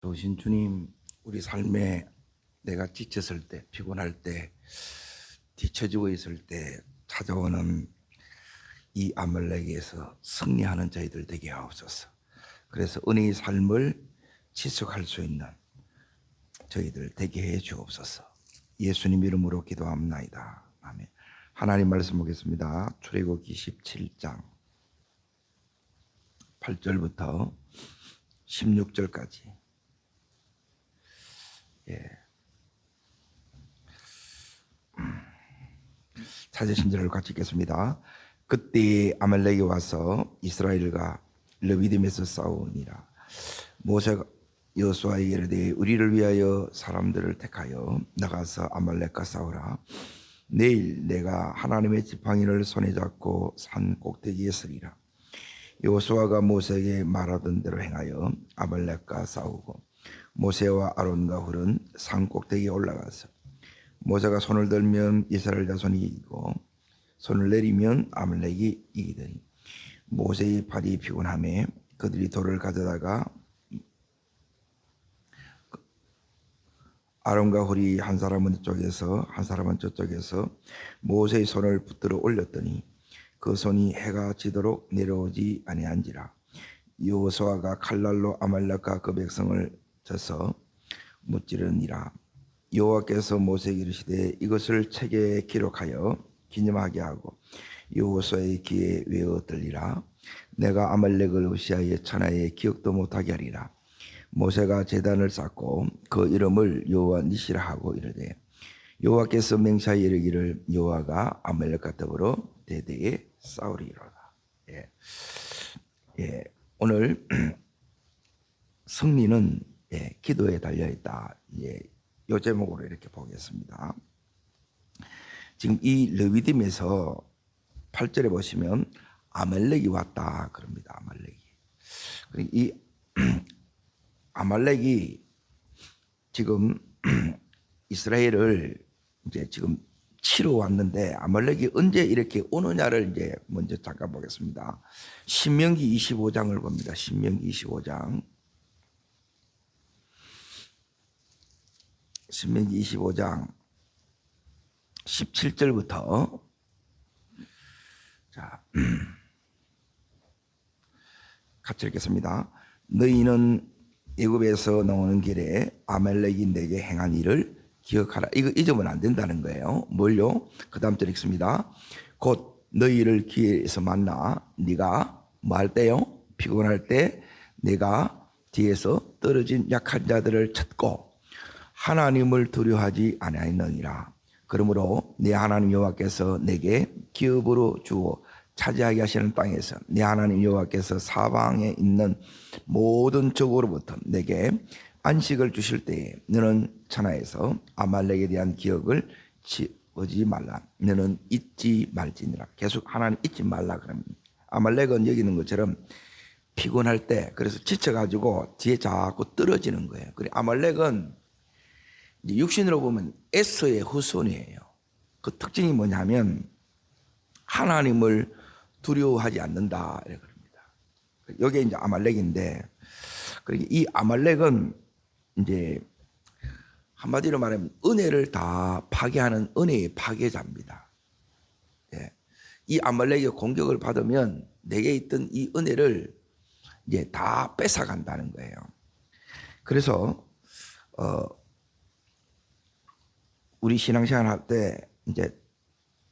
도신 주님, 우리 삶에 내가 지쳤을 때, 피곤할 때, 뒤처지고 있을 때 찾아오는 이 아말렉에서 승리하는 저희들 되게 하옵소서. 그래서 은혜의 삶을 지속할 수 있는 저희들 되게 해 주옵소서. 예수님 이름으로 기도합니다. 아멘. 하나님 말씀 보겠습니다. 출애굽기 17장 8절부터 16절까지. 찾으신 자를 같이 읽겠습니다. 그때 아말렉이 와서 이스라엘과 르비딤에서 싸우니라. 모세가 여호수아에게 이르되 우리를 위하여 사람들을 택하여 나가서 아말렉과 싸우라. 내일 내가 하나님의 지팡이를 손에 잡고 산 꼭대기에 서리라. 여호수아가 모세에게 말하던 대로 행하여 아말렉과 싸우고 모세와 아론과 훌은 산 꼭대기에 올라가서 모세가 손을 들면 이스라엘 자손이 이기고 손을 내리면 아말렉이 이기더니 모세의 팔이 피곤하며 그들이 돌을 가져다가 아론과 훌이 한 사람은 이쪽에서 한 사람은 저쪽에서 모세의 손을 붙들어 올렸더니 그 손이 해가 지도록 내려오지 아니한지라. 여호수아가 칼날로 아말렉과 그 백성을 쳐서 무찌르니라. 여호와께서 모세에게 이르시되 이것을 책에 기록하여 기념하게 하고 여호수아의 귀에 외어 들리라. 내가 아말렉을 으시아의 천하에 기억도 못하게 하리라. 모세가 제단을 쌓고 그 이름을 여호와 니시라 하고 이르되 여호와께서 맹세하여 이르기를 여호와가 아말렉과 더불어 대대에 싸우리로다. 오늘 승리는 기도에 달려 있다. 이 제목으로 이렇게 보겠습니다. 지금 이 르비딤에서 8절에 보시면 아말렉이 왔다 그럽니다. 아말렉이. 이 아말렉이 지금 이스라엘을 이제 지금 치러 왔는데 아말렉이 언제 이렇게 오느냐를 이제 먼저 잠깐 보겠습니다. 신명기 25장을 봅니다. 신명기 25장. 신명기 25장 17절부터 자 같이 읽겠습니다. 너희는 애굽에서 나오는 길에 아말렉이 내게 행한 일을 기억하라. 이거 잊으면 안 된다는 거예요. 뭘요? 그 다음 절 읽습니다. 곧 너희를 길에서 만나 네가 뭐 할 때요? 피곤할 때 내가 뒤에서 떨어진 약한 자들을 찾고 하나님을 두려워하지 아니하느니라. 그러므로 내 하나님 여호와께서 내게 기업으로 주어 차지하게 하시는 땅에서 내 하나님 여호와께서 사방에 있는 모든 적으로부터 내게 안식을 주실 때에 너는 천하에서 아말렉에 대한 기억을 지우지 말라. 너는 잊지 말지니라. 계속 하나님 잊지 말라 그럽니다. 아말렉은 여기 있는 것처럼 피곤할 때 그래서 지쳐가지고 뒤에 자꾸 떨어지는 거예요. 그래 아말렉은 육신으로 보면 에서의 후손이에요. 그 특징이 뭐냐면 하나님을 두려워하지 않는다 이렇게 합니다. 여기 이제 아말렉인데 이 아말렉은 이제 한마디로 말하면 은혜를 다 파괴하는 은혜의 파괴자입니다. 이 아말렉의 공격을 받으면 내게 있던 이 은혜를 이제 다 뺏어간다는 거예요. 그래서 우리 신앙생활 할 때 이제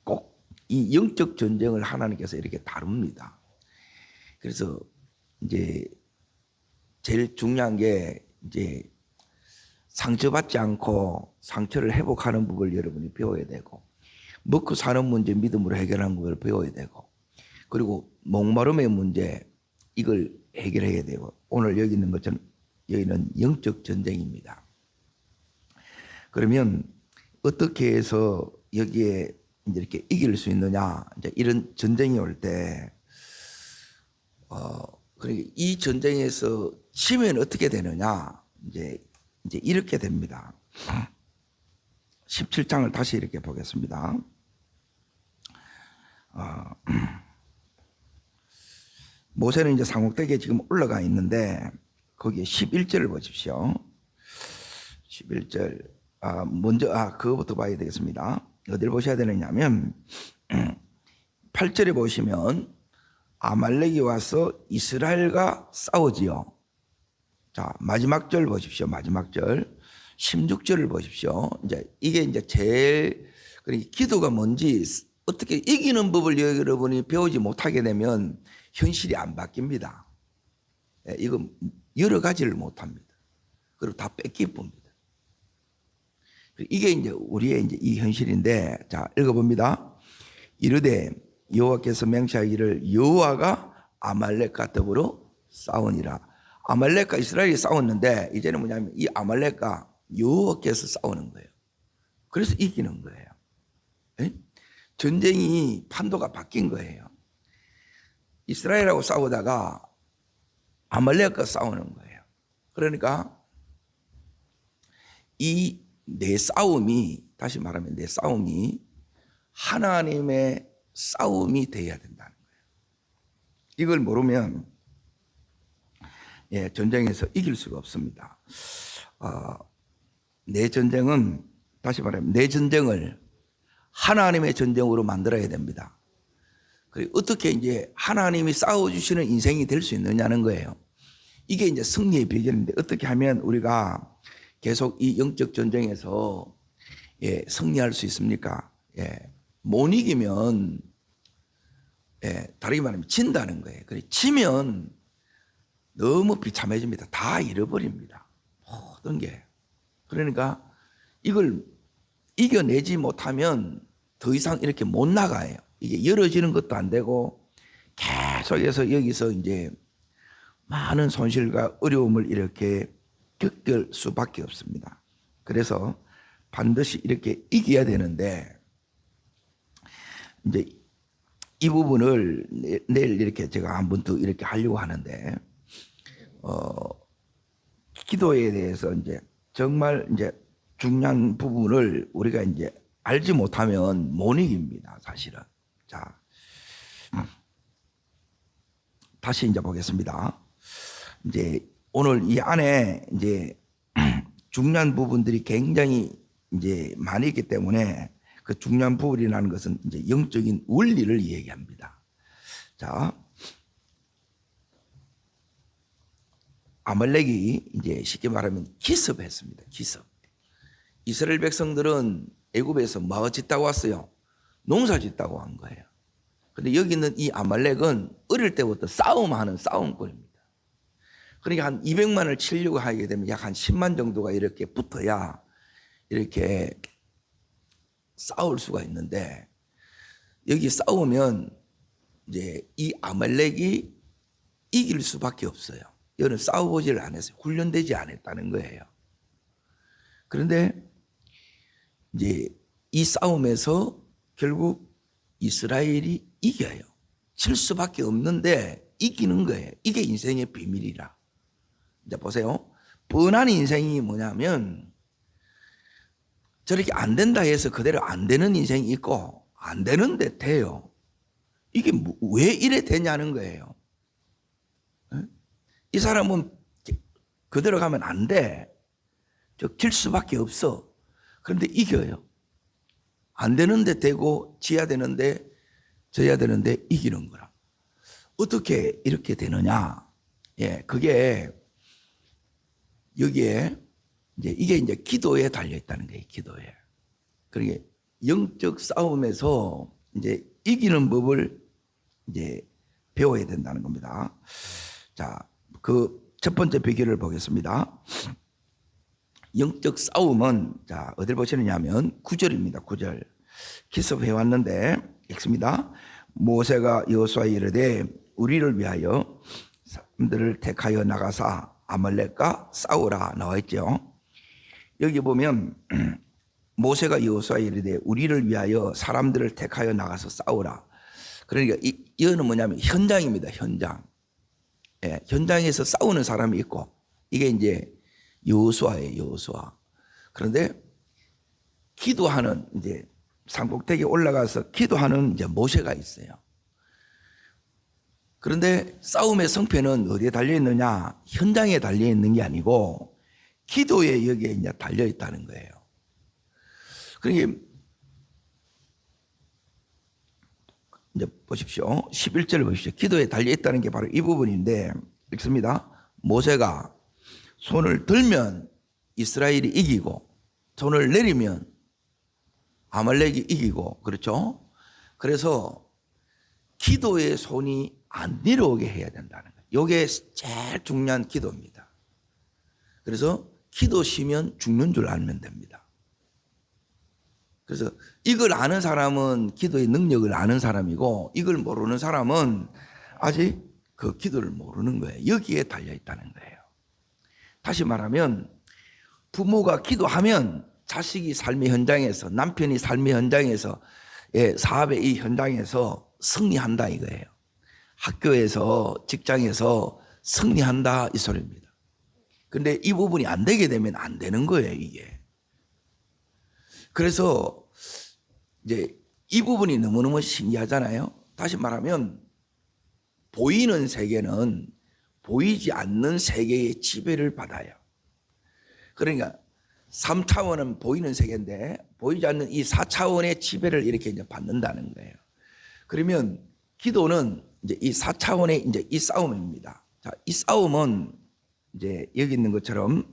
꼭 이 영적 전쟁을 하나님께서 이렇게 다룹니다. 그래서 이제 제일 중요한 게 이제 상처받지 않고 상처를 회복하는 법을 여러분이 배워야 되고 먹고 사는 문제 믿음으로 해결하는 법을 배워야 되고 그리고 목마름의 문제 이걸 해결해야 되고 오늘 여기 있는 것처럼 여기는 영적 전쟁입니다. 그러면 어떻게 해서 여기에 이제 이렇게 이길 수 있느냐 이제 이런 전쟁이 올 때 그러니까 이 전쟁에서 지면 어떻게 되느냐 이제 이렇게 됩니다. 17장을 다시 이렇게 보겠습니다. 모세는 이제 산꼭대기에 지금 올라가 있는데 거기에 11절을 보십시오. 11절. 먼저 그거부터 봐야 되겠습니다. 어디를 보셔야 되느냐면 8절에 보시면 아말렉이 와서 이스라엘과 싸우지요. 자, 마지막 절 보십시오. 마지막 절. 16절을 보십시오. 이게 제일 기도가 뭔지 어떻게 이기는 법을 여러분이 배우지 못하게 되면 현실이 안 바뀝니다. 이거 여러 가지를 못합니다. 그리고 다 뺏기봅니다. 이게 우리의 이 현실인데, 자, 읽어봅니다. 이르되 여호와께서 맹세하기를 여호와가 아말렉과 더불어 싸우니라. 아말렉과 이스라엘이 싸웠는데 이제는 뭐냐면 이 아말렉과 여호와께서 싸우는 거예요. 그래서 이기는 거예요. 에? 전쟁이 판도가 바뀐 거예요. 이스라엘하고 싸우다가 아말렉과 싸우는 거예요. 그러니까 이 내 싸움이, 다시 말하면 내 싸움이 하나님의 싸움이 되어야 된다는 거예요. 이걸 모르면 전쟁에서 이길 수가 없습니다. 내 전쟁은, 다시 말하면 내 전쟁을 하나님의 전쟁으로 만들어야 됩니다. 그리고 어떻게 하나님이 싸워주시는 인생이 될 수 있느냐는 거예요. 이게 승리의 비결인데, 어떻게 하면 우리가 계속 이 영적 전쟁에서 승리할 수 있습니까? 못 이기면, 다르게 말하면 진다는 거예요. 지면 너무 비참해집니다. 다 잃어버립니다. 모든 게. 그러니까 이걸 이겨내지 못하면 더 이상 이렇게 못 나가요. 이게 열어지는 것도 안 되고 계속해서 여기서 많은 손실과 어려움을 이렇게 겪을 수밖에 없습니다. 그래서 반드시 이렇게 이겨야 되는데, 이 부분을 내일 이렇게 제가 한 번 더 이렇게 하려고 하는데, 기도에 대해서 정말 중요한 부분을 우리가 알지 못하면 못 이깁니다, 사실은. 자, 다시 보겠습니다. 오늘 이 안에 중요한 부분들이 굉장히 많이 있기 때문에 그 중요한 부분이라는 것은 영적인 원리를 얘기합니다. 자, 아말렉이 쉽게 말하면 기습했습니다. 기습. 이스라엘 백성들은 애굽에서 뭐 짓다고 왔어요? 농사 짓다고 한 거예요. 근데 여기 있는 이 아말렉은 어릴 때부터 싸움하는 싸움꾼입니다. 그러니까 한 200만을 치려고 하게 되면 약 한 10만 정도가 이렇게 붙어야 이렇게 싸울 수가 있는데, 여기 싸우면 이 아말렉이 이길 수밖에 없어요. 이거는 싸워보지를 않았어요. 훈련되지 않았다는 거예요. 그런데 이 싸움에서 결국 이스라엘이 이겨요. 질 수밖에 없는데 이기는 거예요. 이게 인생의 비밀이라. 보세요. 뻔한 인생이 뭐냐면 저렇게 안 된다 해서 그대로 안 되는 인생이 있고, 안 되는데 돼요. 이게 왜 이래 되냐는 거예요. 이 사람은 그대로 가면 안 돼. 질 수밖에 없어. 그런데 이겨요. 안 되는데 되고, 지어야 되는데 져야 되는데 이기는 거라. 어떻게 이렇게 되느냐? 그게 여기에 이게 기도에 달려 있다는 거예요. 기도에. 그러니까 영적 싸움에서 이기는 법을 배워야 된다는 겁니다. 자, 그 첫 번째 비결을 보겠습니다. 영적 싸움은, 자, 어딜 보시느냐 하면 9절입니다. 9절. 기습해 왔는데 읽습니다. 모세가 여호수아에 이르되 우리를 위하여 사람들을 택하여 나가사 아말렉과 싸우라 나와 있죠. 여기 보면 모세가 여호수아에 이르되 우리를 위하여 사람들을 택하여 나가서 싸우라. 그러니까 이거는 뭐냐면 현장입니다. 현장. 현장에서 싸우는 사람이 있고, 이게 여호수아예요. 여호수아. 그런데 기도하는 산꼭대기에 올라가서 기도하는 모세가 있어요. 그런데 싸움의 성패는 어디에 달려 있느냐? 현장에 달려 있는 게 아니고 기도에 여기에 이제 달려 있다는 거예요. 그러니까 이제 보십시오. 11절을 보십시오. 기도에 달려 있다는 게 바로 이 부분인데 읽습니다. 모세가 손을 들면 이스라엘이 이기고 손을 내리면 아말렉이 이기고, 그렇죠? 그래서 기도의 손이 안 내려오게 해야 된다는 거예요. 이게 제일 중요한 기도입니다. 그래서 기도 쉬면 죽는 줄 알면 됩니다. 그래서 이걸 아는 사람은 기도의 능력을 아는 사람이고, 이걸 모르는 사람은 아직 그 기도를 모르는 거예요. 여기에 달려 있다는 거예요. 다시 말하면 부모가 기도하면 자식이 삶의 현장에서, 남편이 삶의 현장에서, 사업의 이 현장에서 승리한다 이거예요. 학교에서, 직장에서 승리한다 이 소리입니다. 근데 이 부분이 안 되게 되면 안 되는 거예요, 이게. 그래서 이제 이 부분이 너무너무 신기하잖아요. 다시 말하면 보이는 세계는 보이지 않는 세계의 지배를 받아요. 그러니까 3차원은 보이는 세계인데 보이지 않는 이 4차원의 지배를 이렇게 이제 받는다는 거예요. 그러면 기도는 이제 이 4차원의 이제 이 싸움입니다. 자, 이 싸움은 이제 여기 있는 것처럼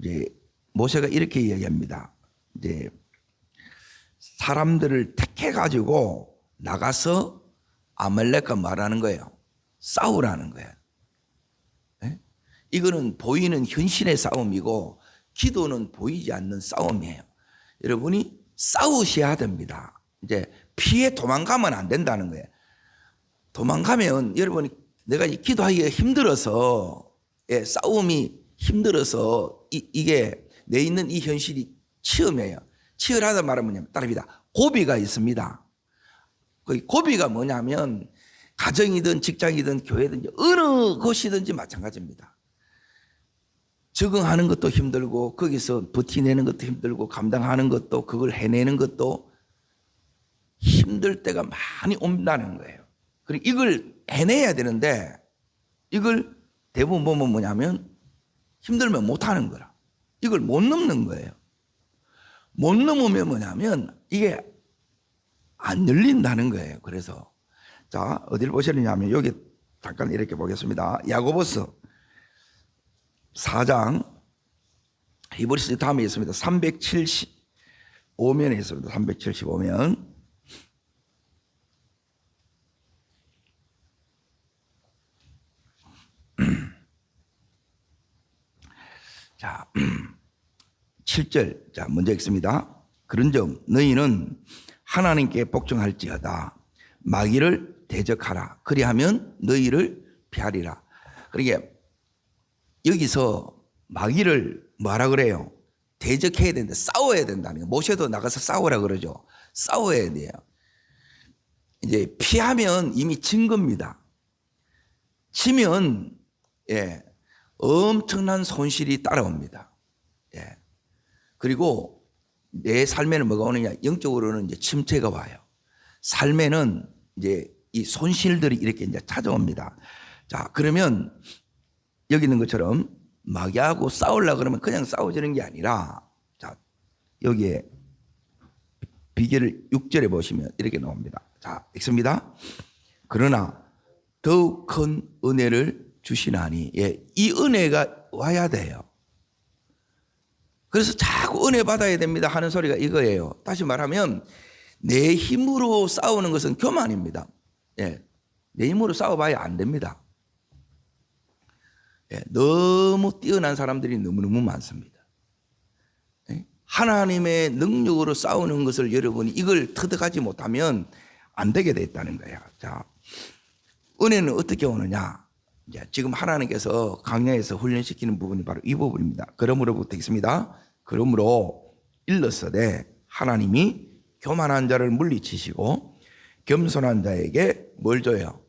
이제 모세가 이렇게 이야기합니다. 이제 사람들을 택해 가지고 나가서 아말렉과 말하는 거예요. 싸우라는 거예요. 네? 이거는 보이는 현실의 싸움이고 기도는 보이지 않는 싸움이에요. 여러분이 싸우셔야 됩니다. 이제 피해 도망가면 안 된다는 거예요. 도망가면 여러분이 내가 기도하기가 힘들어서, 싸움이 힘들어서 이게 내 있는 이 현실이 치열해요. 치열하다 말하면 뭐냐면 따릅니다. 고비가 있습니다. 그 고비가 뭐냐면 가정이든 직장이든 교회든 어느 곳이든지 마찬가지입니다. 적응하는 것도 힘들고 거기서 버티내는 것도 힘들고 감당하는 것도, 그걸 해내는 것도 힘들 때가 많이 온다는 거예요. 그리고 이걸 해내야 되는데 이걸 대부분 보면 뭐냐면 힘들면 못하는 거라. 이걸 못 넘는 거예요. 못 넘으면 뭐냐면 이게 안 열린다는 거예요. 그래서 자, 어디를 보시느냐면 여기 잠깐 이렇게 보겠습니다. 야고보서 4장 히브리서 다음에 있습니다. 375면에 있습니다. 375면. 자, 7절. 자, 먼저 읽습니다. 그런즉 너희는 하나님께 복종할지어다. 마귀를 대적하라. 그리하면 너희를 피하리라. 그러니까 여기서 마귀를 뭐라 그래요? 대적해야 된다. 싸워야 된다는 거예요. 모세도 나가서 싸우라 그러죠. 싸워야 돼요. 이제 피하면 이미 진 겁니다. 지면 엄청난 손실이 따라옵니다. 그리고 내 삶에는 뭐가 오느냐? 영적으로는 이제 침체가 와요. 삶에는 이제 이 손실들이 이렇게 이제 찾아옵니다. 자, 그러면 여기 있는 것처럼 마귀하고 싸우려고 그러면 그냥 싸워지는 게 아니라, 자, 여기에 비결을 6절에 보시면 이렇게 나옵니다. 자, 읽습니다. 그러나 더욱 큰 은혜를 주시나니, 이 은혜가 와야 돼요. 그래서 자꾸 은혜 받아야 됩니다 하는 소리가 이거예요. 다시 말하면 내 힘으로 싸우는 것은 교만입니다. 내 힘으로 싸워봐야 안 됩니다. 너무 뛰어난 사람들이 너무너무 많습니다. 하나님의 능력으로 싸우는 것을 여러분이 이걸 터득하지 못하면 안 되게 돼 있다는 거예요. 자, 은혜는 어떻게 오느냐? 지금 하나님께서 강야에서 훈련시키는 부분이 바로 이 부분입니다. 그러므로부터 있습니다. 그러므로 일렀으되 하나님이 교만한 자를 물리치시고 겸손한 자에게 뭘 줘요?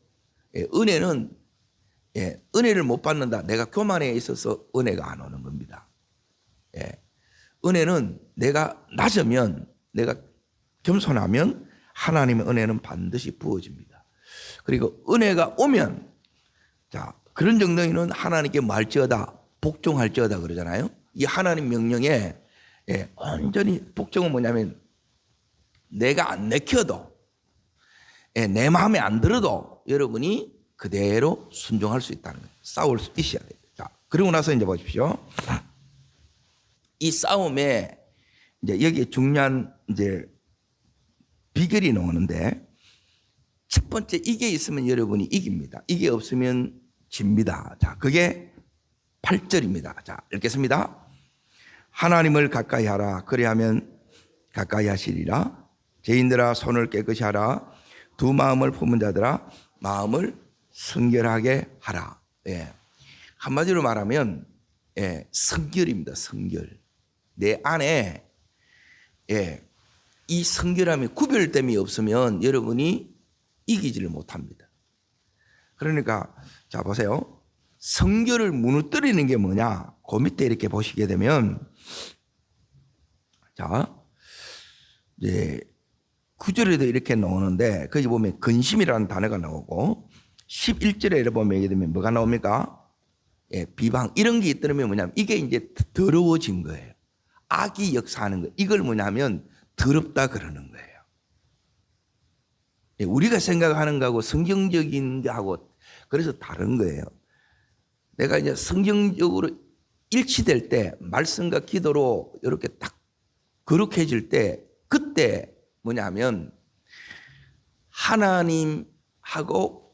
은혜는 은혜를 못 받는다. 내가 교만에 있어서 은혜가 안 오는 겁니다. 은혜는 내가 낮으면, 내가 겸손하면 하나님의 은혜는 반드시 부어집니다. 그리고 은혜가 오면 자, 그런 정도는 하나님께 말지어다 복종할지어다 그러잖아요. 이 하나님 명령에 온전히 복종은 뭐냐면 내가 안 내켜도 내 마음에 안 들어도 여러분이 그대로 순종할 수 있다는 거예요. 싸울 수 있어야 돼요. 자, 그러고 나서 이제 보십시오. 이 싸움에 이제 여기에 중요한 이제 비결이 나오는데 첫 번째 이게 있으면 여러분이 이깁니다. 이게 없으면 집니다. 자, 그게 8절입니다. 자, 읽겠습니다. 하나님을 가까이 하라. 그리하면 가까이 하시리라. 죄인들아 손을 깨끗이 하라. 두 마음을 품은 자들아 마음을 성결하게 하라. 예. 한마디로 말하면 성결입니다. 성결. 내 안에 이 성결함이 구별됨이 없으면 여러분이 이기지를 못합니다. 그러니까 자 보세요. 성결을 무너뜨리는 게 뭐냐? 그 밑에 이렇게 보시게 되면 자 이제 9절에도 이렇게 나오는데 거기 보면 근심이라는 단어가 나오고 11절에 이렇게 보면 이게 되면 뭐가 나옵니까? 비방 이런 게 있더라면 뭐냐면 이게 이제 더러워진 거예요. 악이 역사하는 거예요. 이걸 뭐냐면 더럽다 그러는 거예요. 우리가 생각하는 거하고 성경적인 거하고 그래서 다른 거예요. 내가 이제 성경적으로 일치될 때 말씀과 기도로 이렇게 딱 거룩해질 때 그때 뭐냐면 하나님하고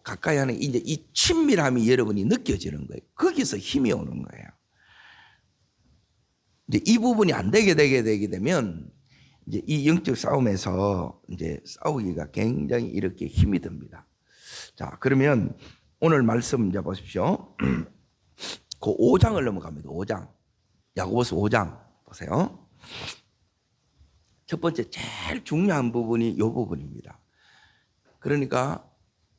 가까이 하는 이제 이 친밀함이 여러분이 느껴지는 거예요. 거기서 힘이 오는 거예요. 이제 이 부분이 안 되게 되면 이제 이 영적 싸움에서 이제 싸우기가 굉장히 이렇게 힘이 듭니다. 자, 그러면 오늘 말씀 이제 보십시오. 그 5장을 넘어갑니다. 5장. 야고보서 5장 보세요. 첫 번째 제일 중요한 부분이 이 부분입니다. 그러니까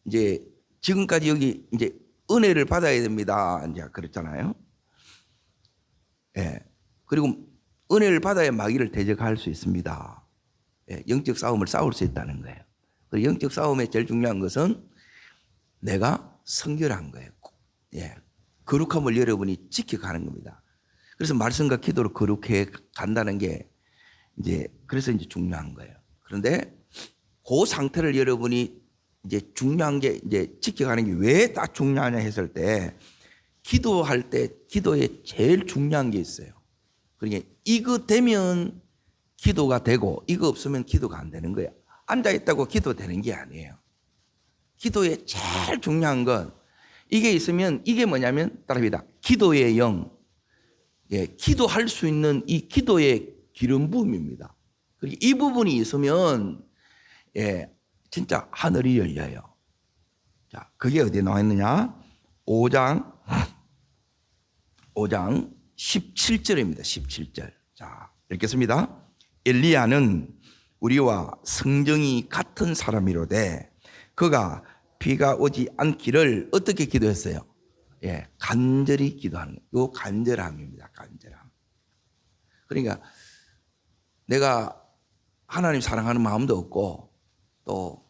이제 지금까지 여기 이제 은혜를 받아야 됩니다. 이제 그랬잖아요. 예. 그리고 은혜를 받아야 마귀를 대적할 수 있습니다. 예. 영적 싸움을 싸울 수 있다는 거예요. 그리고 영적 싸움의 제일 중요한 것은 내가 성결한 거예요. 예. 거룩함을 여러분이 지켜가는 겁니다. 그래서 말씀과 기도로 거룩해 간다는 게 이제 그래서 이제 중요한 거예요. 그런데 그 상태를 여러분이 이제 중요한 게 이제 지켜가는 게 왜 딱 중요하냐 했을 때 기도할 때 기도에 제일 중요한 게 있어요. 그러니까 이거 되면 기도가 되고 이거 없으면 기도가 안 되는 거예요. 앉아 있다고 기도 되는 게 아니에요. 기도에 제일 중요한 건 이게 있으면 이게 뭐냐면 따라합니다. 기도의 영, 기도할 수 있는 이 기도의 기름 부음입니다. 그리고 이 부분이 있으면 진짜 하늘이 열려요. 자, 그게 어디에 나와 있느냐? 5장 17절입니다. 17절. 자, 읽겠습니다. 엘리야는 우리와 성정이 같은 사람이로되 그가 비가 오지 않기를 어떻게 기도했어요? 간절히 기도하는 거예요. 요 간절함입니다. 간절함. 그러니까 내가 하나님 사랑하는 마음도 없고 또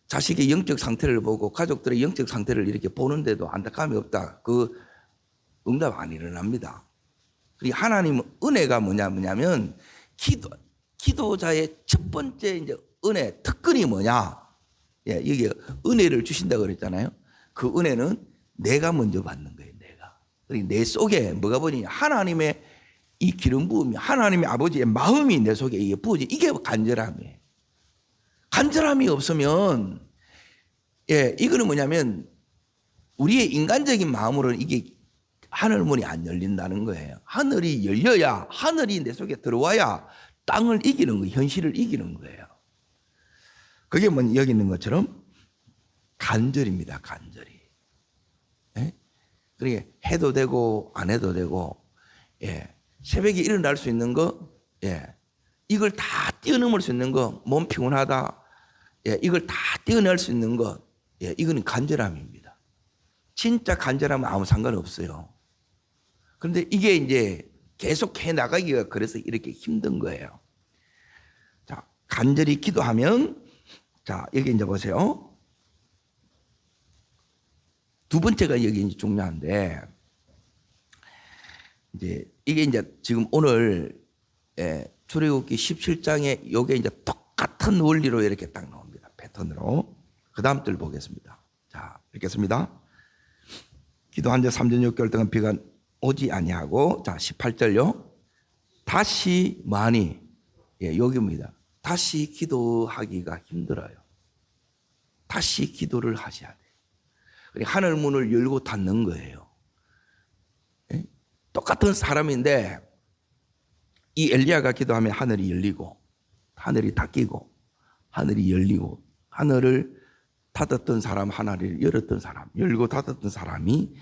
자식의 영적 상태를 보고 가족들의 영적 상태를 이렇게 보는데도 안타까움이 없다. 그 응답 안 일어납니다. 그리고 하나님 은혜가 뭐냐면 기도자의 첫 번째 이제 은혜 특권이 뭐냐? 여기 은혜를 주신다고 그랬잖아요. 그 은혜는 내가 먼저 받는 거예요. 내가. 그리고 내 속에 뭐가 보니 하나님의 이 기름 부음이 하나님의 아버지의 마음이 내 속에 이게 부어지. 이게 간절함이에요. 간절함이 없으면 이거는 뭐냐면 우리의 인간적인 마음으로는 이게 하늘 문이 안 열린다는 거예요. 하늘이 열려야 하늘이 내 속에 들어와야 땅을 이기는 거예요. 현실을 이기는 거예요. 그게 뭐 여기 있는 것처럼 간절입니다. 간절히. 그러니까 해도 되고 안 해도 되고 새벽에 일어날 수 있는 거 이걸 다 뛰어넘을 수 있는 거 몸 피곤하다 이걸 다 뛰어낼 수 있는 거 이거는 간절함입니다. 진짜 간절함은 아무 상관없어요. 그런데 이게 이제 계속 해 나가기가 그래서 이렇게 힘든 거예요. 자, 간절히 기도하면 자, 여기 이제 보세요. 두 번째가 여기 이제 중요한데, 이제 이게 이제 지금 오늘 출애굽기 17장에 요게 이제 똑같은 원리로 이렇게 딱 나옵니다. 패턴으로. 그 다음 절 보겠습니다. 자, 읽겠습니다. 기도한 지 3년 6개월 동안 비가 오지 아니하고, 자, 18절요. 다시 많이, 여기입니다. 다시 기도하기가 힘들어요. 다시 기도를 하셔야 돼요. 하늘 문을 열고 닫는 거예요. 똑같은 사람인데 이 엘리야가 기도하면 하늘이 열리고 하늘이 닫히고 하늘이 열리고, 하늘을 닫았던 사람 하늘을 열었던 사람, 열고 닫았던 사람이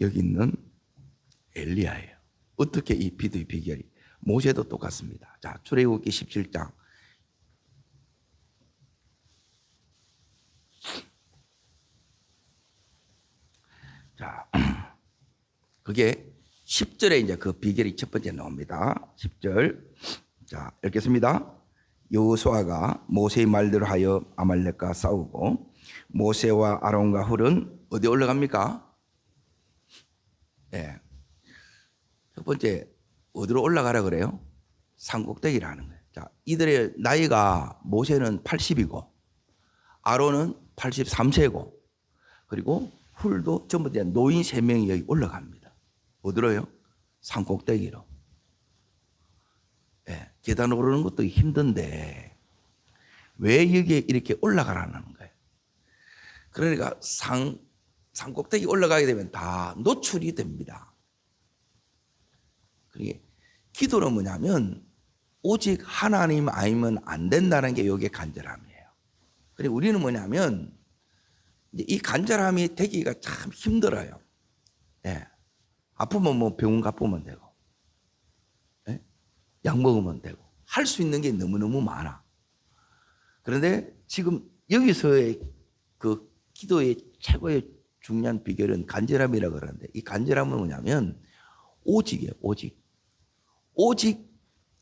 여기 있는 엘리야예요. 어떻게 이 비도의 비결이? 모세도 똑같습니다. 자, 출애굽기 17장. 자, 그게 10절에 이제 그 비결이 첫 번째 나옵니다. 10절. 자, 읽겠습니다. 여호수아가 모세의 말대로 하여 아말렉과 싸우고, 모세와 아론과 훌은 어디 올라갑니까? 예. 첫 번째, 어디로 올라가라 그래요? 산꼭대기라는 거예요. 자, 이들의 나이가 모세는 80이고, 아론은 83세고, 그리고 훌도 전부 다 노인 3명이 여기 올라갑니다. 어디로요? 산꼭대기로. 예, 계단 오르는 것도 힘든데 왜 여기에 이렇게 올라가라는 거예요? 그러니까 산꼭대기 올라가게 되면 다 노출이 됩니다. 그게 기도는 뭐냐면 오직 하나님 아니면 안 된다는 게 여기에 간절함이에요. 그리고 우리는 뭐냐면 이 간절함이 되기가 참 힘들어요. 예. 아프면 뭐 병원 가보면 되고, 예? 약 먹으면 되고, 할 수 있는 게 너무너무 많아. 그런데 지금 여기서의 그 기도의 최고의 중요한 비결은 간절함이라고 그러는데, 이 간절함은 뭐냐면 오직이에요. 오직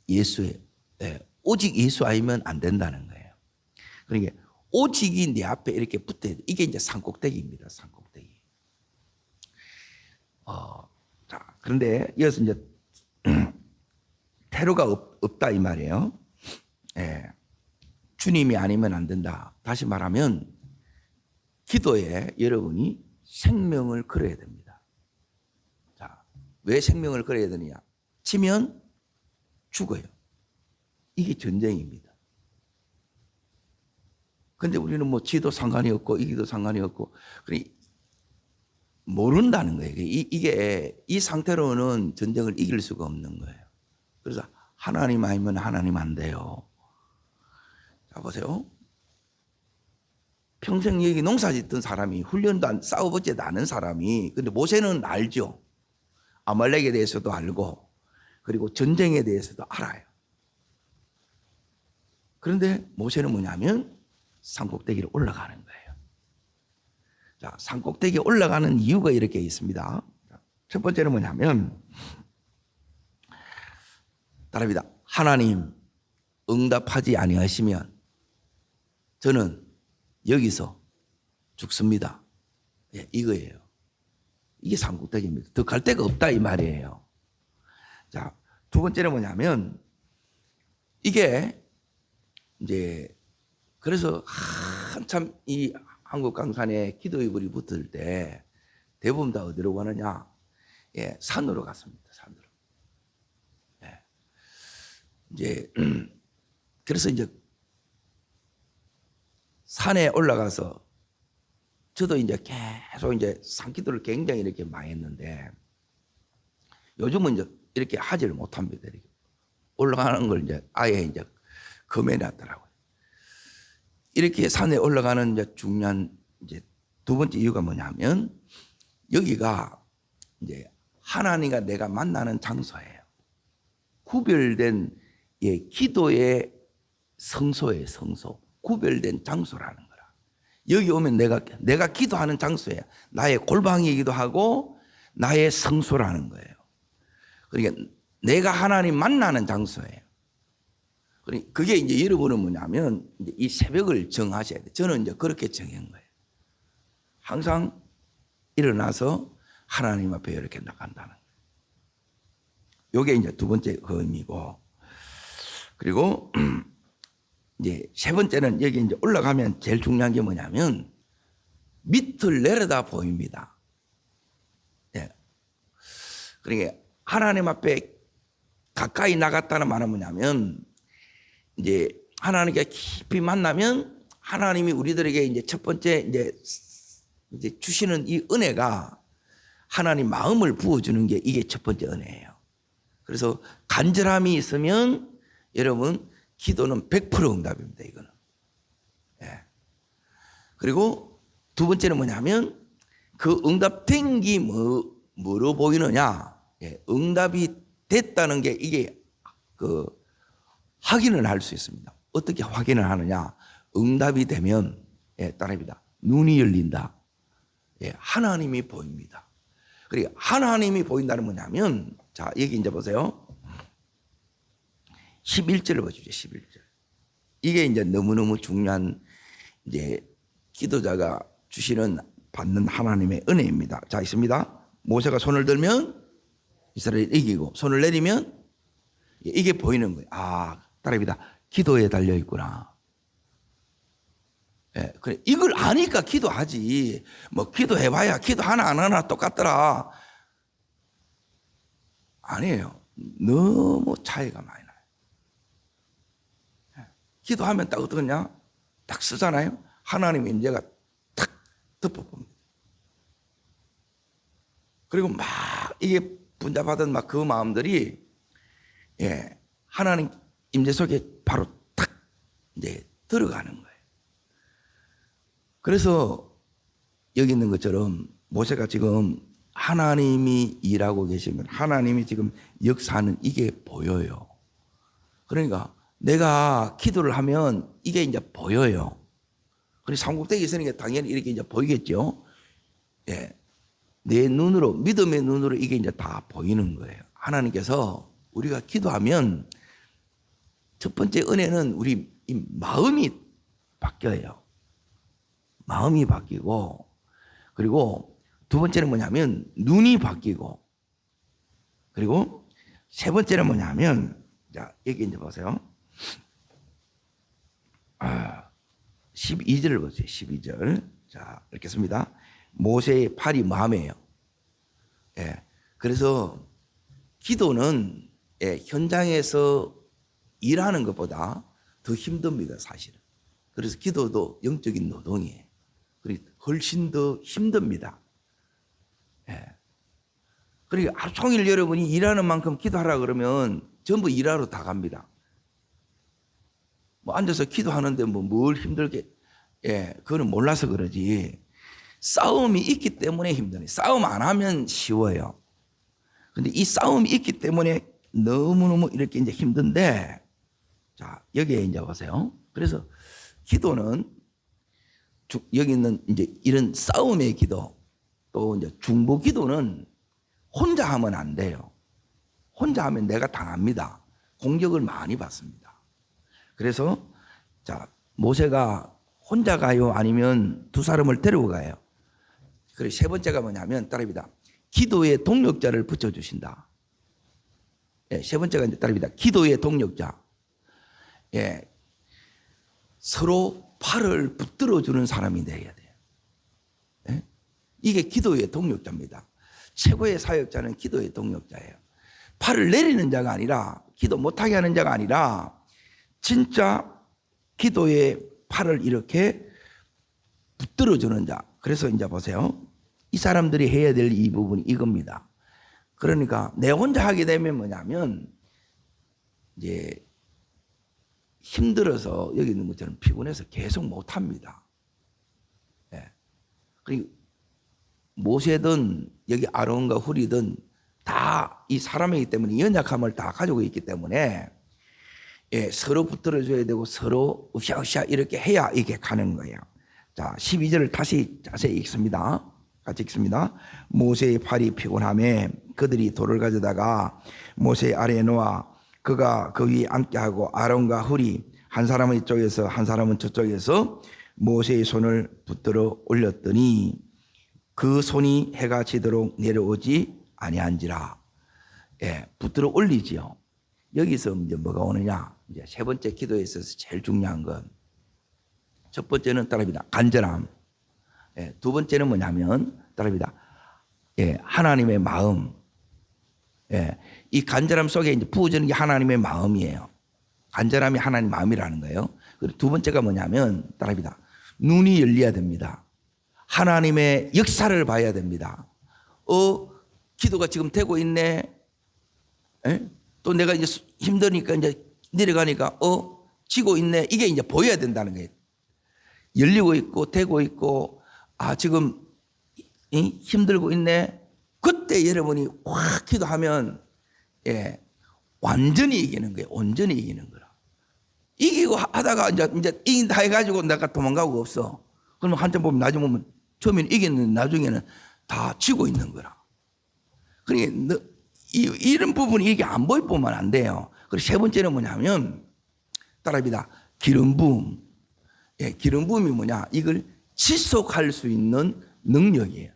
예수예요. 예. 오직 예수 아니면 안 된다는 거예요. 그러니까 오직이 내 앞에 이렇게 붙어야 돼. 이게 이제 산꼭대기입니다. 산꼭대기. 자, 그런데 이어서 이제 테러가 없다 이 말이에요. 예. 주님이 아니면 안 된다. 다시 말하면 기도에 여러분이 생명을 걸어야 됩니다. 자, 왜 생명을 걸어야 되느냐? 치면 죽어요. 이게 전쟁입니다. 근데 우리는 뭐 지도 상관이 없고 이기도 상관이 없고 모른다는 거예요. 이게 이 상태로는 전쟁을 이길 수가 없는 거예요. 그래서 하나님 아니면 하나님 안 돼요. 자, 보세요. 평생 여기 농사 짓던 사람이, 훈련도 안, 싸워보지도 않은 사람이, 근데 모세는 알죠. 아말렉에 대해서도 알고, 그리고 전쟁에 대해서도 알아요. 그런데 모세는 뭐냐면 산꼭대기로 올라가는 거예요. 자, 산꼭대기에 올라가는 이유가 이렇게 있습니다. 첫 번째는 뭐냐면, 따라합니다. 하나님 응답하지 아니하시면 저는 여기서 죽습니다. 예, 이거예요. 이게 산꼭대기입니다. 더 갈 데가 없다 이 말이에요. 자, 두 번째는 뭐냐면 이게 이제 그래서 한참 이 한국 강산에 기도의 불이 붙을 때 대부분 다 어디로 가느냐? 예, 산으로 갔습니다. 산으로. 예. 이제 그래서 이제 산에 올라가서 저도 이제 계속 이제 산기도를 굉장히 이렇게 많이 했는데 요즘은 이제 이렇게 하지를 못합니다. 이렇게 올라가는 걸 이제 아예 이제 금해놨더라고요. 이렇게 산에 올라가는 이제 중요한 이제 두 번째 이유가 뭐냐면 여기가 이제 하나님과 내가 만나는 장소예요. 구별된 기도의 성소예요, 성소. 구별된 장소라는 거라. 여기 오면 내가 기도하는 장소예요. 나의 골방이기도 하고 나의 성소라는 거예요. 그러니까 내가 하나님 만나는 장소예요. 그러니까 그게 이제 여러분은 뭐냐면 이제 이 새벽을 정하셔야 돼요. 저는 이제 그렇게 정한 거예요. 항상 일어나서 하나님 앞에 이렇게 나간다는 거예요. 이게 이제 두 번째 그 의미고, 그리고 이제 세 번째는 여기 이제 올라가면 제일 중요한 게 뭐냐면 밑을 내려다 보입니다. 예. 그러니까 하나님 앞에 가까이 나갔다는 말은 뭐냐면 이제 하나님께 깊이 만나면 하나님이 우리들에게 이제 첫 번째 이제 주시는 이 은혜가 하나님 마음을 부어주는 게 이게 첫 번째 은혜예요. 그래서 간절함이 있으면 여러분 기도는 100% 응답입니다. 이거는. 예. 그리고 두 번째는 뭐냐면 그 응답된 게 뭐로 보이느냐? 예. 응답이 됐다는 게 이게 그 확인을 할 수 있습니다. 어떻게 확인을 하느냐? 응답이 되면 따라합니다. 눈이 열린다. 하나님이 보입니다. 그리고 하나님이 보인다는 뭐냐면 자 여기 이제 보세요. 11절을 보십시오. 11절. 이게 이제 너무너무 중요한 이제 기도자가 주시는 받는 하나님의 은혜입니다. 자 있습니다. 모세가 손을 들면 이스라엘이 이기고 손을 내리면 이게 보이는 거예요. 아 따라합니다. 기도에 달려 있구나. 예, 그래 이걸 아니까 기도하지. 뭐 기도해봐야 기도 하나 안 하나 똑같더라. 아니에요. 너무 차이가 많이 나요. 예, 기도하면 딱 어떠냐? 딱 쓰잖아요. 하나님의 임재가 탁 덮어봅니다. 그리고 막 이게 분자받은 막 그 마음들이 예, 하나님 임재 속에 바로 탁 이제 들어가는 거예요. 그래서 여기 있는 것처럼 모세가 지금 하나님이 일하고 계시면 하나님이 지금 역사하는 이게 보여요. 그러니까 내가 기도를 하면 이게 이제 보여요. 그래서 삼국대에 있으니까 당연히 이렇게 이제 보이겠죠. 예. 내 눈으로, 믿음의 눈으로 이게 이제 다 보이는 거예요. 하나님께서 우리가 기도하면 첫 번째 은혜는 우리 이 마음이 바뀌어요. 마음이 바뀌고, 그리고 두 번째는 뭐냐면 눈이 바뀌고, 그리고 세 번째는 뭐냐면 자 여기 이제 보세요. 12절을 보세요. 12절. 자 읽겠습니다. 모세의 팔이 마음이에요. 예. 그래서 기도는 현장에서 일하는 것보다 더 힘듭니다, 사실은. 그래서 기도도 영적인 노동이에요. 그리고 훨씬 더 힘듭니다. 예. 그리고 하루 종일 여러분이 일하는 만큼 기도하라 그러면 전부 일하러 다 갑니다. 뭐 앉아서 기도하는데 뭐 뭘 힘들게, 그거는 몰라서 그러지. 싸움이 있기 때문에 힘드네. 싸움 안 하면 쉬워요. 근데 이 싸움이 있기 때문에 너무너무 이렇게 이제 힘든데, 자, 여기에 이제 보세요. 그래서 기도는 여기 있는 이제 이런 싸움의 기도, 또 이제 중보 기도는 혼자 하면 안 돼요. 혼자 하면 내가 당합니다. 공격을 많이 받습니다. 그래서 자, 모세가 혼자 가요? 아니면 두 사람을 데리고 가요? 그리고 세 번째가 뭐냐면 따릅니다. 기도의 동력자를 붙여주신다. 예, 세 번째가 이제 따릅니다. 기도의 동력자. 예, 서로 팔을 붙들어주는 사람이 되어야 돼요. 예? 이게 기도의 동력자입니다. 최고의 사역자는 기도의 동력자예요. 팔을 내리는 자가 아니라, 기도 못하게 하는 자가 아니라 진짜 기도의 팔을 이렇게 붙들어주는 자. 그래서 이제 보세요. 이 사람들이 해야 될 이 부분이 이겁니다. 그러니까 내 혼자 하게 되면 뭐냐면 이제 힘들어서 여기 있는 것처럼 피곤해서 계속 못합니다. 예. 그리고 모세든 여기 아론과 훌이든 다 이 사람이기 때문에 연약함을 다 가지고 있기 때문에 서로 붙들어줘야 되고 서로 으쌰으쌰 이렇게 해야 이게 가는 거예요. 자, 12절을 다시 자세히 읽습니다. 같이 읽습니다. 모세의 팔이 피곤함에 그들이 돌을 가져다가 모세 아래에 놓아 그가 그 위에 앉게 하고 아론과 훌이 한 사람은 이쪽에서 한 사람은 저쪽에서 모세의 손을 붙들어 올렸더니 그 손이 해가 지도록 내려오지 아니한지라. 예, 붙들어 올리지요. 여기서 이제 뭐가 오느냐? 이제 세 번째 기도에 있어서 제일 중요한 건 첫 번째는 따라합니다. 간절함. 예, 두 번째는 뭐냐면 따라합니다. 예, 하나님의 마음. 예, 이 간절함 속에 이제 부어지는 게 하나님의 마음이에요. 간절함이 하나님 마음이라는 거예요. 그리고 두 번째가 뭐냐면 따라합니다. 눈이 열려야 됩니다. 하나님의 역사를 봐야 됩니다. 기도가 지금 되고 있네. 예? 또 내가 이제 힘드니까 이제 내려가니까 지고 있네. 이게 이제 보여야 된다는 거예요. 열리고 있고 되고 있고 지금 힘들고 있네. 그때 여러분이 확 기도하면 완전히 이기는 거예요. 온전히 이기는 거라. 이기고 하다가 이제 이긴다 해가지고 내가 도망가고 없어. 그러면 한참 보면 나중에 보면 처음에는 이겼는데 나중에는 다 지고 있는 거라. 그러니까 이런 부분이 이게 안 보이면 안 돼요. 그리고 세 번째는 뭐냐면 따라합니다. 기름 부음. 기름 부음이 뭐냐? 이걸 지속할 수 있는 능력이에요.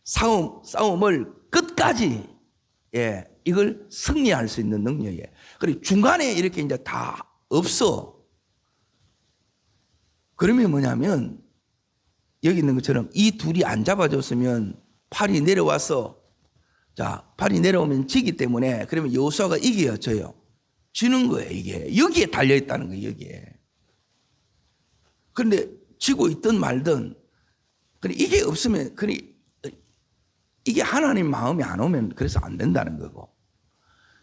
싸움을 끝까지 이걸 승리할 수 있는 능력이에요. 그리고 중간에 이렇게 이제 다 없어. 그러면 뭐냐면 여기 있는 것처럼 이 둘이 안 잡아줬으면 팔이 내려와서 팔이 내려오면 지기 때문에 그러면 여호수아가 이겨요, 져요. 지는 거예요, 이게. 여기에 달려 있다는 거예요, 여기에. 그런데 지고 있든 말든 이게 없으면 이게 하나님 마음이 안 오면 그래서 안 된다는 거고.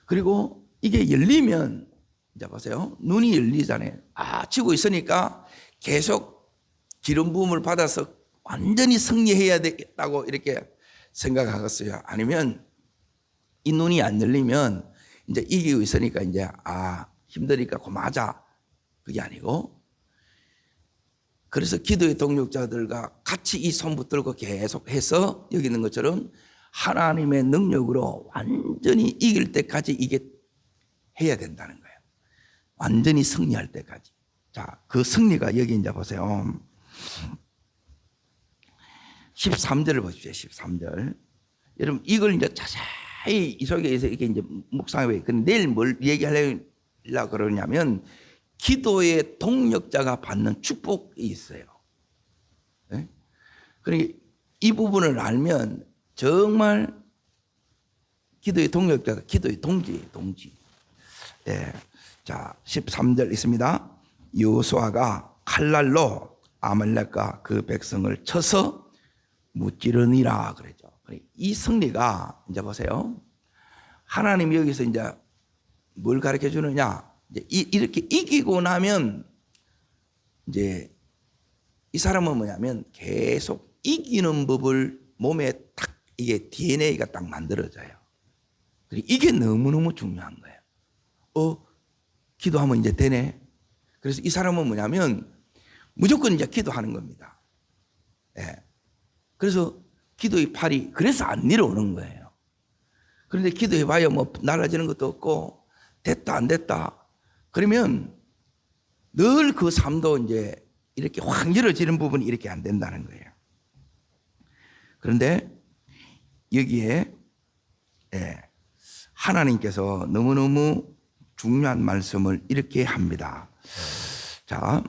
그리고 이게 열리면 이제 보세요. 눈이 열리잖아요. 지고 있으니까 계속 기름 부음을 받아서 완전히 승리해야 되겠다고 이렇게 생각하겠어요. 아니면 이 눈이 안 열리면 이제 이기고 있으니까 이제 힘드니까 고마자. 그게 아니고 그래서 기도의 동력자들과 같이 이 손 붙들고 계속해서 여기 있는 것처럼 하나님의 능력으로 완전히 이길 때까지 이게 해야 된다는 거예요. 완전히 승리할 때까지. 자, 그 승리가 여기 이제 보세요. 13절을 보십시오. 13절. 여러분 이걸 이제 자세히 이 속에서 이렇게 이제 묵상해. 근데 내일 뭘 얘기하려고 그러냐면 기도의 동력자가 받는 축복이 있어요. 네? 그러니까 이 부분을 알면 정말 기도의 동력자가 기도의 동지. 네. 자, 13절 있습니다. 여호수아가 칼날로 아말렉과 그 백성을 쳐서 무찌르니라 그랬죠. 이 승리가 이제 보세요. 하나님이 여기서 이제 뭘 가르쳐 주느냐? 이렇게 이기고 나면 이제 이 사람은 뭐냐면 계속 이기는 법을 몸에 딱 이게 DNA가 딱 만들어져요. 이게 너무너무 중요한 거예요. 기도하면 이제 되네. 그래서 이 사람은 뭐냐면 무조건 이제 기도하는 겁니다. 그래서 기도의 팔이 그래서 안 내려오는 거예요. 그런데 기도해봐야 뭐 날아지는 것도 없고 됐다 안 됐다. 그러면 늘 그 삶도 이제 이렇게 확 열어지는 부분이 이렇게 안 된다는 거예요. 그런데 여기에 하나님께서 너무너무 중요한 말씀을 이렇게 합니다. 자,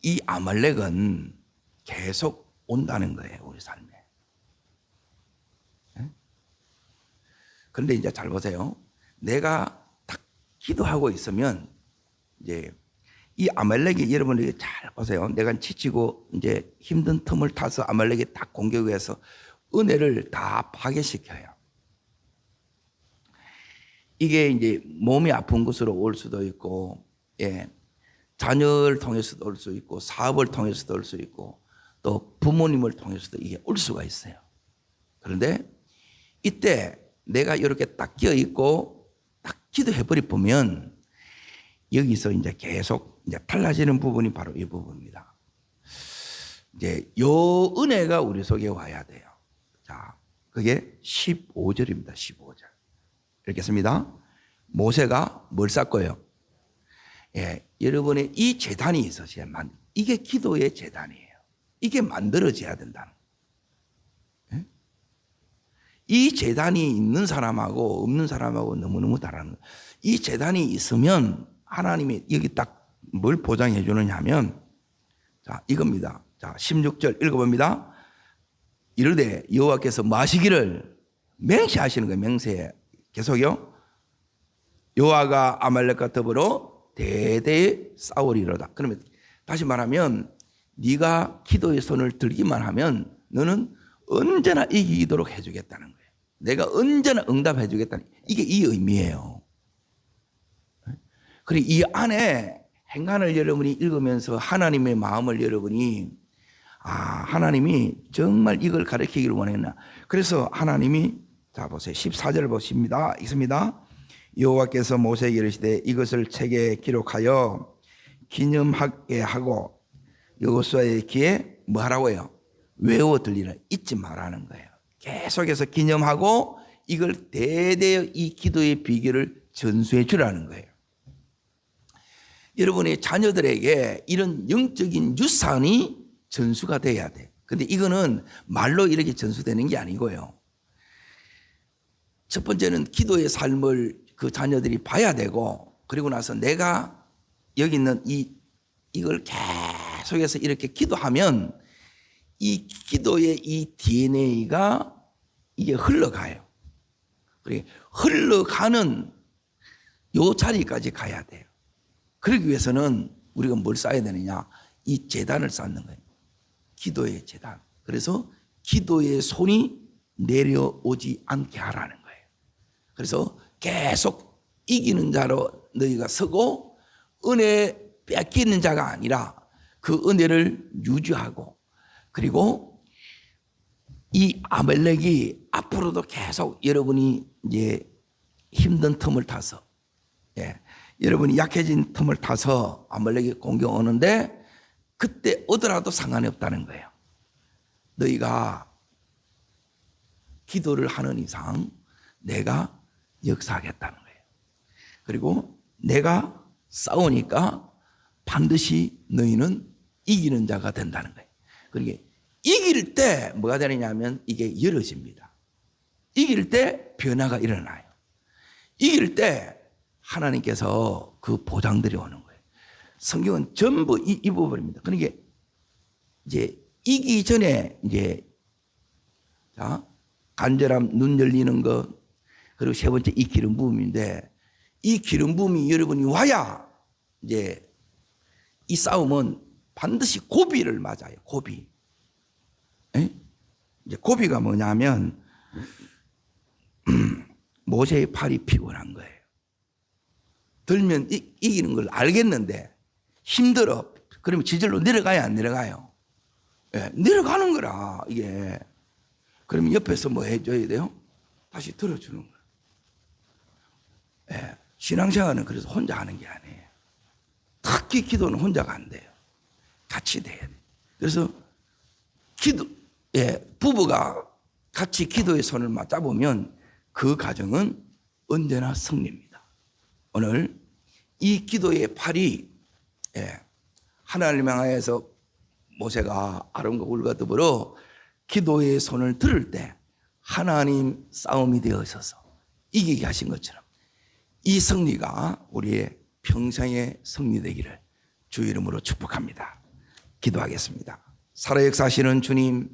이 아말렉은 계속 온다는 거예요, 우리 삶에. 그런데 이제 잘 보세요. 내가 딱 기도하고 있으면 이제 이 아말렉이 여러분들이 잘 보세요. 내가 지치고 이제 힘든 틈을 타서 아말렉이 딱 공격해서 은혜를 다 파괴시켜요. 이게 이제 몸이 아픈 것으로 올 수도 있고, 자녀를 통해서도 올 수 있고, 사업을 통해서도 올 수 있고, 또 부모님을 통해서도 이게 올 수가 있어요. 그런데 이때 내가 이렇게 딱 끼어 있고 딱 기도해 버리 보면 여기서 이제 계속 이제 달라지는 부분이 바로 이 부분입니다. 이제 요 은혜가 우리 속에 와야 돼요. 자, 그게 15절입니다. 15절. 읽겠습니다. 모세가 뭘 쌓고요? 여러분의 이 제단이 있으셔야만 이게 기도의 제단이에요. 이게 만들어져야 된다는 거예요. 이 재단이 있는 사람하고 없는 사람하고 너무너무 다르는 거예요. 이 재단이 있으면 하나님이 여기 딱 뭘 보장해 주느냐 하면, 자, 이겁니다. 자, 16절 읽어봅니다. 이르되 여호와께서 뭐 하시기를 맹세하시는 거예요. 맹세. 계속요. 여호와가 아말렉과 더불어 대대에 싸우리로다. 그러면 다시 말하면 네가 기도의 손을 들기만 하면 너는 언제나 이기도록 해주겠다는 거예요. 내가 언제나 응답해 주겠다는, 이게 이 의미예요. 그리고 이 안에 행간을 여러분이 읽으면서 하나님의 마음을 여러분이, 하나님이 정말 이걸 가르치기를 원했나. 그래서 하나님이, 자 보세요. 14절 보십니다. 읽습니다. 여호와께서 모세에게 이르시되 이것을 책에 기록하여 기념하게 하고 여호수아의 귀에 뭐 하라고요? 외워 들리라. 잊지 말라는 거예요. 계속해서 기념하고 이걸 대대의 이 기도의 비결을 전수해 주라는 거예요. 여러분의 자녀들에게 이런 영적인 유산이 전수가 돼야 돼. 근데 이거는 말로 이렇게 전수되는 게 아니고요. 첫 번째는 기도의 삶을 그 자녀들이 봐야 되고, 그리고 나서 내가 여기 있는 이걸 계속해서 이렇게 기도하면 이 기도의 이 DNA가 이게 흘러가요. 그리고 흘러가는 요 자리까지 가야 돼요. 그러기 위해서는 우리가 뭘 쌓아야 되느냐? 이 재단을 쌓는 거예요. 기도의 재단. 그래서 기도의 손이 내려오지 않게 하라는 거예요. 그래서 계속 이기는 자로 너희가 서고 은혜 뺏기는 자가 아니라 그 은혜를 유지하고, 그리고 이 아멜렉이 앞으로도 계속 여러분이 이제 힘든 틈을 타서, 여러분이 약해진 틈을 타서 아말렉이 공격 오는데 그때 오더라도 상관이 없다는 거예요. 너희가 기도를 하는 이상 내가 역사하겠다는 거예요. 그리고 내가 싸우니까 반드시 너희는 이기는 자가 된다는 거예요. 그러니까 이길 때 뭐가 되느냐면 이게 열어집니다. 이길 때 변화가 일어나요. 이길 때 하나님께서 그 보장들이 오는 거예요. 성경은 전부 이 부분입니다. 그러니까 이제 이기 전에 이제, 자, 간절함, 눈 열리는 것, 그리고 세 번째 이 기름 부음인데, 이 기름 부음이 여러분이 와야 이제 이 싸움은 반드시 고비를 맞아요. 고비. 이제 고비가 뭐냐면 모세의 팔이 피곤한 거예요. 들면 이기는 걸 알겠는데 힘들어. 그러면 지절로 내려가야 안 내려가요? 내려가는 거라 이게. 그러면 옆에서 뭐 해줘야 돼요? 다시 들어주는 거예요. 신앙생활은 그래서 혼자 하는 게 아니에요. 특히 기도는 혼자가 안 돼요. 같이 돼야 돼요. 그래서 부부가 같이 기도의 손을 맞잡으면 그 가정은 언제나 승리입니다. 오늘 이 기도의 팔이 하나님을 향해서 모세가 아론과 울과 더불어 기도의 손을 들을 때 하나님 싸움이 되어서서 이기게 하신 것처럼 이 승리가 우리의 평생의 승리 되기를 주 이름으로 축복합니다. 기도하겠습니다. 살아 역사하시는 주님,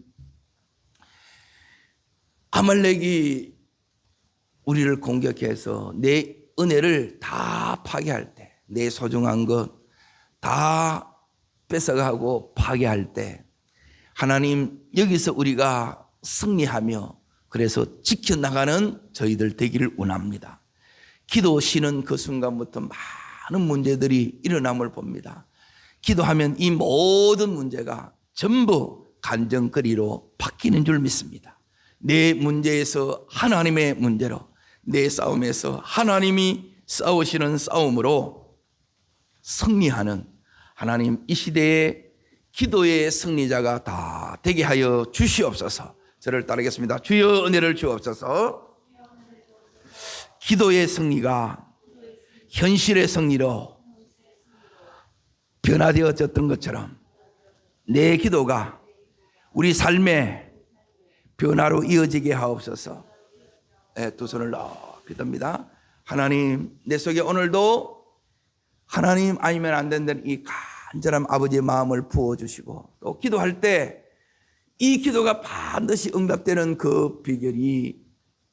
아말렉이 우리를 공격해서 내 은혜를 다 파괴할 때, 내 소중한 것 다 뺏어가고 파괴할 때 하나님 여기서 우리가 승리하며 그래서 지켜나가는 저희들 되기를 원합니다. 기도시는 그 순간부터 많은 문제들이 일어남을 봅니다. 기도하면 이 모든 문제가 전부 간증거리로 바뀌는 줄 믿습니다. 내 문제에서 하나님의 문제로, 내 싸움에서 하나님이 싸우시는 싸움으로 승리하는 하나님, 이 시대의 기도의 승리자가 다 되게 하여 주시옵소서. 저를 따르겠습니다. 주여 은혜를 주옵소서. 기도의 승리가 현실의 승리로 변화되어졌던 것처럼 내 기도가 우리 삶의 변화로 이어지게 하옵소서. 두 손을 높이 듭니다. 하나님, 내 속에 오늘도 하나님 아니면 안 된다는 이 간절한 아버지의 마음을 부어주시고, 또 기도할 때 이 기도가 반드시 응답되는 그 비결이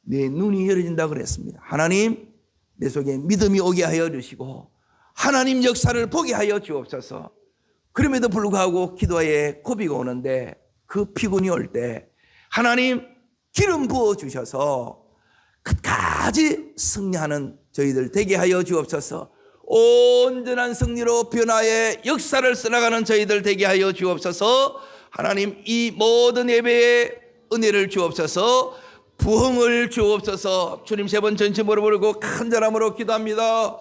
내 눈이 열어진다고 그랬습니다. 하나님, 내 속에 믿음이 오게 하여 주시고 하나님 역사를 보게 하여 주옵소서. 그럼에도 불구하고 기도에 고비가 오는데, 그 피곤이 올 때 하나님 기름 부어 주셔서 끝까지 승리하는 저희들 되게 하여 주옵소서. 온전한 승리로 변화의 역사를 써나가는 저희들 되게 하여 주옵소서. 하나님, 이 모든 예배에 은혜를 주옵소서. 부흥을 주옵소서. 주님, 세 번 전심으로 부르고 간절함으로 기도합니다.